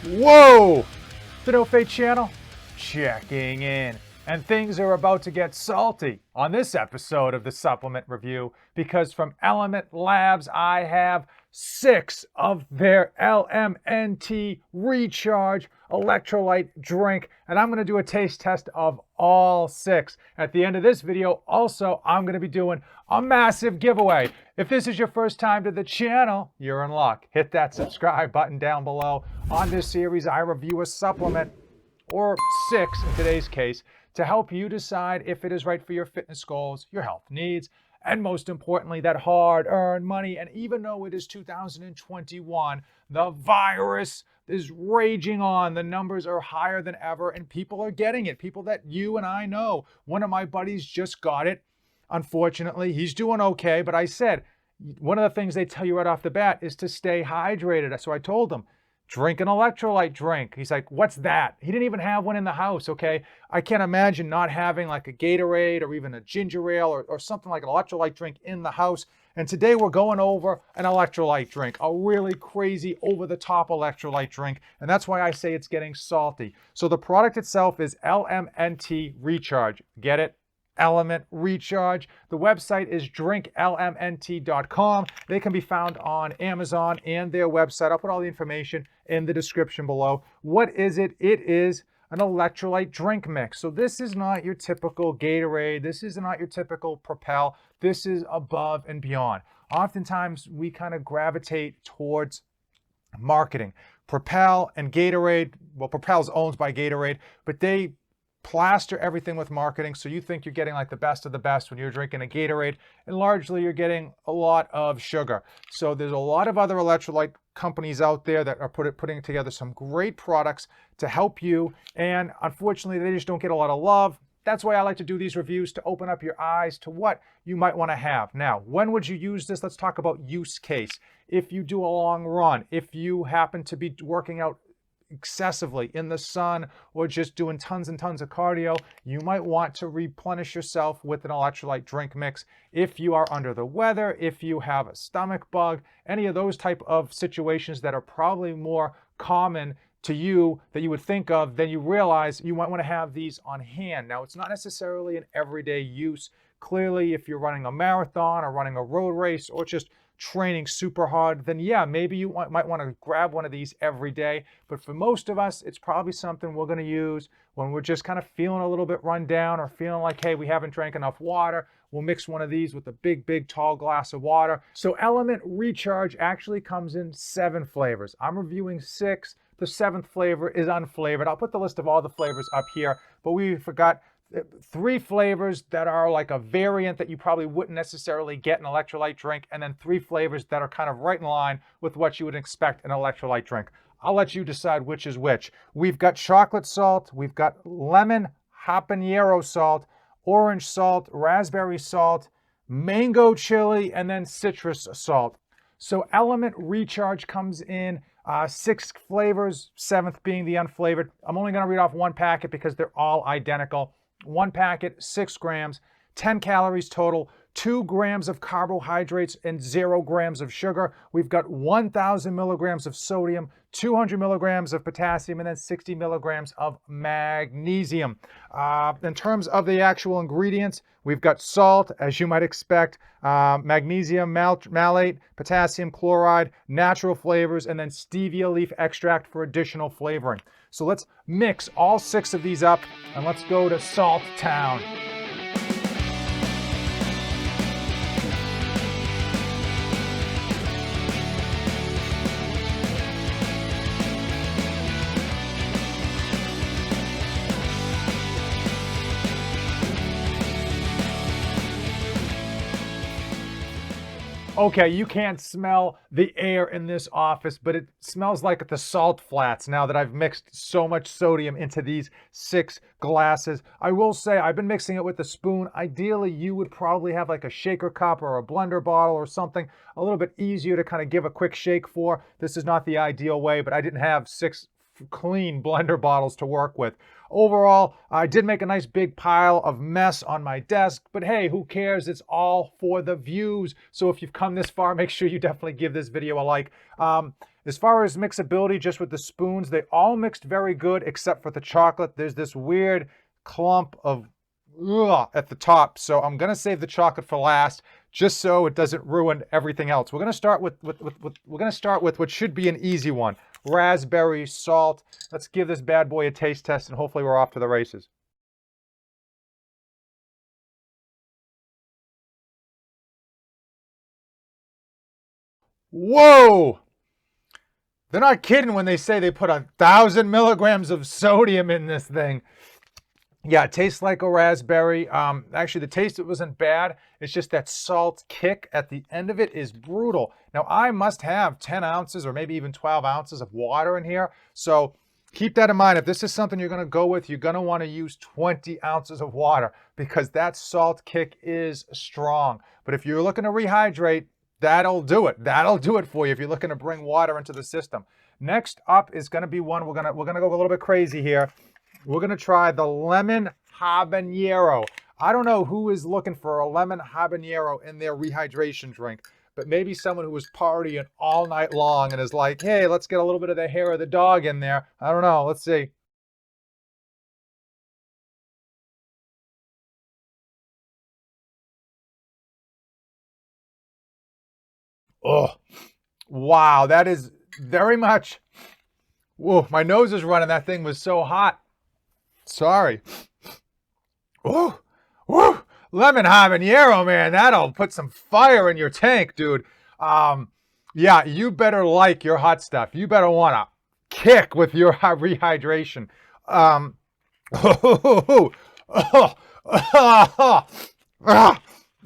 Whoa! The No Fate channel checking in. And things are about to get salty on this episode of the Supplement Review because from Element Labs I have 6 of their LMNT Recharge electrolyte drink, and I'm going to do a taste test of all 6. At the end of this video, also, I'm going to be doing a massive giveaway. If this is your first time to the channel, you're in luck. Hit that subscribe button down below. On this series, I review a supplement, or 6 in today's case, to help you decide if it is right for your fitness goals, your health needs, and most importantly, that hard-earned money. And even though it is 2021, the virus is raging on. The numbers are higher than ever, and people are getting it. People that you and I know. One of my buddies just got it. Unfortunately, he's doing okay, but I said, one of the things they tell you right off the bat is to stay hydrated. So I told him, drink an electrolyte drink. He's like, what's that? He didn't even have one in the house, okay? I can't imagine not having like a Gatorade or even a ginger ale or something like an electrolyte drink in the house. And today we're going over an electrolyte drink, a really crazy over-the-top electrolyte drink. And that's why I say it's getting salty. So the product itself is LMNT Recharge. Get it? Element Recharge. The website is drinklmnt.com. They can be found on Amazon and their website. I'll put all the information in the description below. What is it? It is an electrolyte drink mix. So this is not your typical Gatorade. This is not your typical Propel. This is above and beyond. Oftentimes we kind of gravitate towards marketing. Propel and Gatorade, well, Propel's owned by Gatorade, but they plaster everything with marketing, so you think you're getting like the best of the best when you're drinking a Gatorade, and largely you're getting a lot of sugar. So there's a lot of other electrolyte companies out there that are putting together some great products to help you, and unfortunately they just don't get a lot of love. That's why I like to do these reviews, to open up your eyes to what you might want to have. Now, when would you use this? Let's talk about use case. If you do a long run, if you happen to be working out excessively in the sun or just doing tons and tons of cardio, you might want to replenish yourself with an electrolyte drink mix. If you are under the weather, if you have a stomach bug, any of those type of situations that are probably more common to you that you would think of, then you realize you might want to have these on hand. Now, it's not necessarily an everyday use. Clearly, if you're running a marathon or running a road race or just training super hard, then yeah, maybe you might want to grab one of these every day. But for most of us, it's probably something we're going to use when we're just kind of feeling a little bit run down or feeling like, hey, we haven't drank enough water. We'll mix one of these with a big, tall glass of water. So Element Recharge actually comes in 7 flavors. I'm reviewing 6. The 7th flavor is unflavored. I'll put the list of all the flavors up here, but we forgot 3 flavors that are like a variant that you probably wouldn't necessarily get an electrolyte drink, and then 3 flavors that are kind of right in line with what you would expect an electrolyte drink. I'll let you decide which is which. We've got chocolate salt, we've got lemon habanero salt, orange salt, raspberry salt, mango chili, and then citrus salt. So Element Recharge comes in 6 flavors, 7th being the unflavored. I'm only going to read off 1 packet because they're all identical. 1 packet, 6 grams, 10 calories total, 2 grams of carbohydrates, and 0 grams of sugar. We've got 1,000 milligrams of sodium, 200 milligrams of potassium, and then 60 milligrams of magnesium. In terms of the actual ingredients, we've got salt, as you might expect, magnesium malate, potassium chloride, natural flavors, and then stevia leaf extract for additional flavoring. So let's mix all 6 of these up and let's go to Salt Town. Okay, you can't smell the air in this office, but it smells like the salt flats now that I've mixed so much sodium into these 6 glasses. I will say I've been mixing it with a spoon. Ideally, you would probably have like a shaker cup or a blender bottle or something a little bit easier to kind of give a quick shake for. This is not the ideal way, but I didn't have 6 clean blender bottles to work with. overall, I did make a nice big pile of mess on my desk, but hey, who cares? It's all for the views. So if you've come this far, make sure you definitely give this video a like. As far as mixability, just with the spoons, they all mixed very good except for the chocolate. There's this weird clump of at the top, so I'm gonna save the chocolate for last, just so it doesn't ruin everything else. We're gonna start with what should be an easy one: raspberry salt. Let's give this bad boy a taste test, and hopefully we're off to the races. Whoa! They're not kidding when they say they put 1,000 milligrams of sodium in this thing. Yeah, it tastes like a raspberry. Actually, the taste, it wasn't bad. It's just that salt kick at the end of it is brutal. Now, I must have 10 ounces or maybe even 12 ounces of water in here. So keep that in mind. If this is something you're going to go with, you're going to want to use 20 ounces of water because that salt kick is strong. But if you're looking to rehydrate, that'll do it. That'll do it for you if you're looking to bring water into the system. Next up is going to be one, we're gonna go a little bit crazy here. We're going to try the lemon habanero. I don't know who is looking for a lemon habanero in their rehydration drink, but maybe someone who was partying all night long and is like, hey, let's get a little bit of the hair of the dog in there. I don't know. Let's see. Oh, wow. That is very much. Whoa, my nose is running. That thing was so hot. Sorry. Woo, woo, lemon habanero, man. That'll put some fire in your tank, dude. Yeah, you better like your hot stuff. You better want to kick with your rehydration.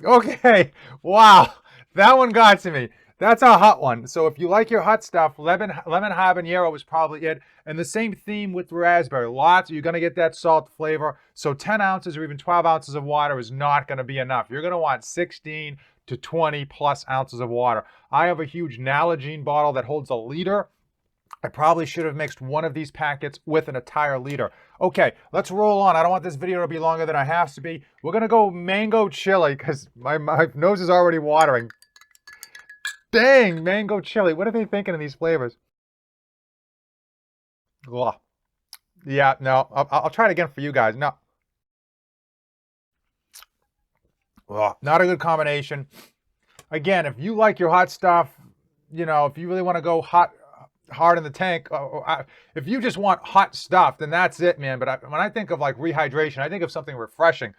Okay, wow, that one got to me. That's a hot one. So if you like your hot stuff, lemon habanero is probably it. And the same theme with raspberry. Lots, you're going to get that salt flavor. So 10 ounces or even 12 ounces of water is not going to be enough. You're going to want 16 to 20 plus ounces of water. I have a huge Nalgene bottle that holds a liter. I probably should have mixed one of these packets with an entire liter. Okay, let's roll on. I don't want this video to be longer than it has to be. We're going to go mango chili because my nose is already watering. Dang, mango chili. What are they thinking of these flavors? Ugh. Yeah, no, I'll try it again for you guys. No. Ugh, not a good combination. Again, if you like your hot stuff, you know, if you really want to go hard in the tank, if you just want hot stuff, then that's it, man. But when I think of like rehydration, I think of something refreshing.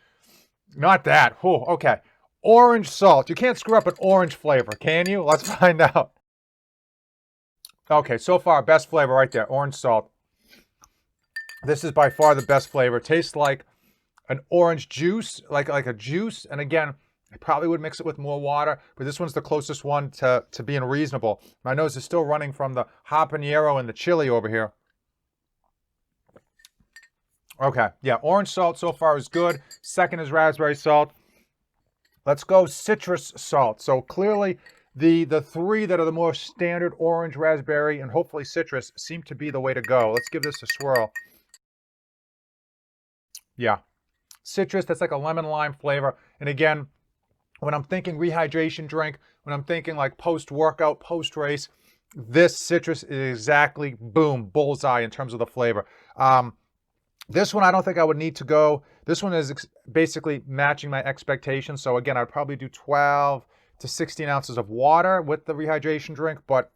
Not that. Whew, okay. Orange salt. You can't screw up an orange flavor, can you? Let's find out. Okay, so far, best flavor right there, orange salt. This is by far the best flavor. Tastes like an orange juice, like a juice. And again, I probably would mix it with more water, but this one's the closest one to being reasonable. My nose is still running from the habanero and the chili over here. Okay, yeah, orange salt so far is good. Second is raspberry salt. Let's go citrus salt. So clearly the three that are the more standard, orange, raspberry, and hopefully citrus, seem to be the way to go. Let's give this a swirl. Yeah, citrus, that's like a lemon lime flavor. And again, when I'm thinking rehydration drink, when I'm thinking like post-workout, post-race, this citrus is exactly, boom, bullseye in terms of the flavor. This one, I don't think I would need to go. This one is basically matching my expectations. So again, I'd probably do 12 to 16 ounces of water with the rehydration drink, but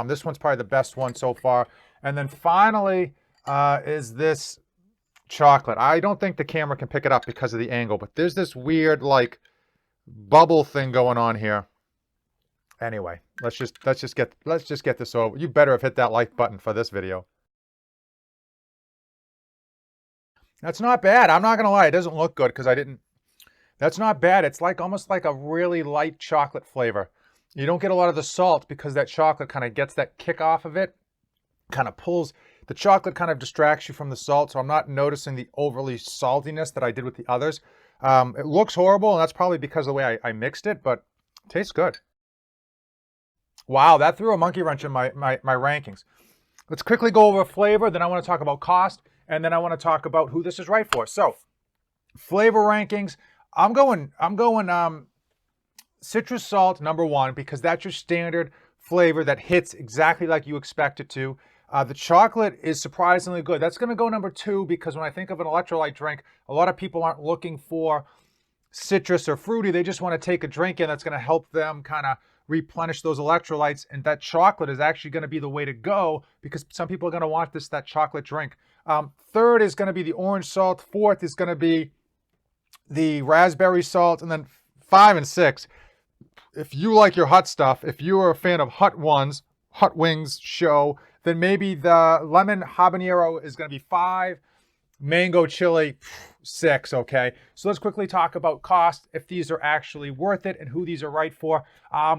this one's probably the best one so far. And then finally is this chocolate. I don't think the camera can pick it up because of the angle, but there's this weird like bubble thing going on here. Anyway, let's just get this over. You better have hit that like button for this video. That's not bad. I'm not going to lie. It doesn't look good because I didn't. That's not bad. It's like almost like a really light chocolate flavor. You don't get a lot of the salt because that chocolate kind of gets that kick off of it. Kind of pulls, the chocolate kind of distracts you from the salt. So I'm not noticing the overly saltiness that I did with the others. It looks horrible, and that's probably because of the way I mixed it, but it tastes good. Wow, that threw a monkey wrench in my rankings. Let's quickly go over flavor. Then I want to talk about cost. and then I want to talk about who this is right for. So, flavor rankings. I'm going citrus salt number 1 because that's your standard flavor that hits exactly like you expect it to. The chocolate is surprisingly good. That's going to go number 2 because when I think of an electrolyte drink, a lot of people aren't looking for citrus or fruity. They just want to take a drink in that's going to help them kind of replenish those electrolytes, and that chocolate is actually going to be the way to go because some people are going to want that chocolate drink. 3rd is going to be the orange salt. 4th is going to be the raspberry salt, and then 5 and 6. If you like your hot stuff, if you are a fan of Hot Wings show, then maybe the lemon habanero is going to be 5, mango chili 6, okay? So let's quickly talk about cost, if these are actually worth it and who these are right for.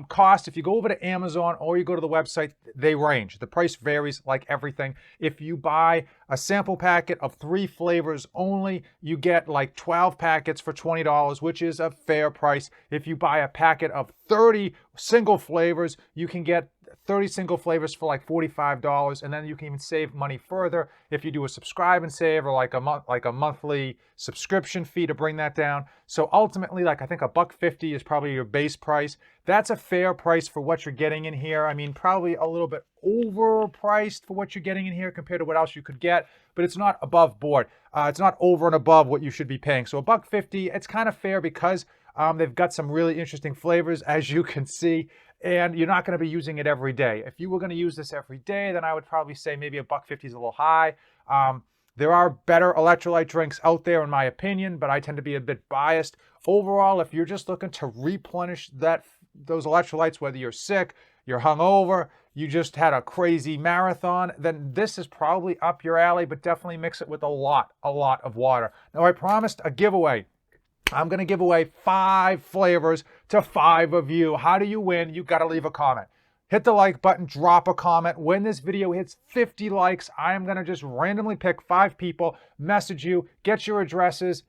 Cost, if you go over to Amazon or you go to the website, they range. The price varies like everything. If you buy a sample packet of 3 flavors only, you get like 12 packets for $20, which is a fair price. If you buy a packet of 30 single flavors, you can get 30 single flavors for like $45, and then you can even save money further if you do a subscribe and save or like a monthly subscription fee to bring that down. So ultimately, like I think $1.50 is probably your base price. That's a fair price for what you're getting in here. I mean, probably a little bit overpriced for what you're getting in here compared to what else you could get, but it's not above board. It's not over and above what you should be paying. So $1.50, it's kind of fair because they've got some really interesting flavors, as you can see. And you're not going to be using it every day. If you were going to use this every day, then I would probably say maybe $1.50 is a little high. There are better electrolyte drinks out there, in my opinion, but I tend to be a bit biased. Overall, if you're just looking to replenish those electrolytes, whether you're sick, you're hungover, you just had a crazy marathon, then this is probably up your alley, but definitely mix it with a lot of water. Now, I promised a giveaway. I'm going to give away 5 flavors to 5 of you. How do you win? You got to leave a comment. Hit the like button, drop a comment. When this video hits 50 likes, I am going to just randomly pick 5 people, message you, get your addresses.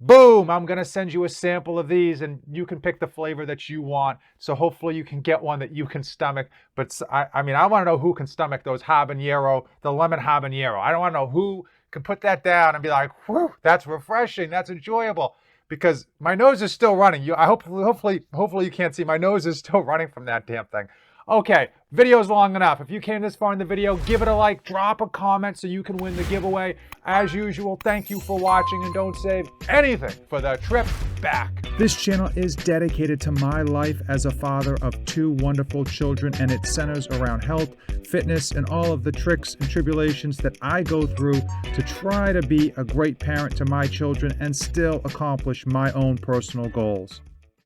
Boom! I'm going to send you a sample of these, and you can pick the flavor that you want. So hopefully you can get one that you can stomach. But I mean, I want to know who can stomach those habanero, the lemon habanero. I don't want to know who can put that down and be like, whew, that's refreshing, that's enjoyable. Because my nose is still running. Hopefully you can't see. My nose is still running from that damn thing. Okay, video's long enough. If you came this far in the video, give it a like, drop a comment so you can win the giveaway. As usual, thank you for watching, and don't save anything for the trip back. This channel is dedicated to my life as a father of 2 wonderful children, and it centers around health, fitness, and all of the tricks and tribulations that I go through to try to be a great parent to my children and still accomplish my own personal goals.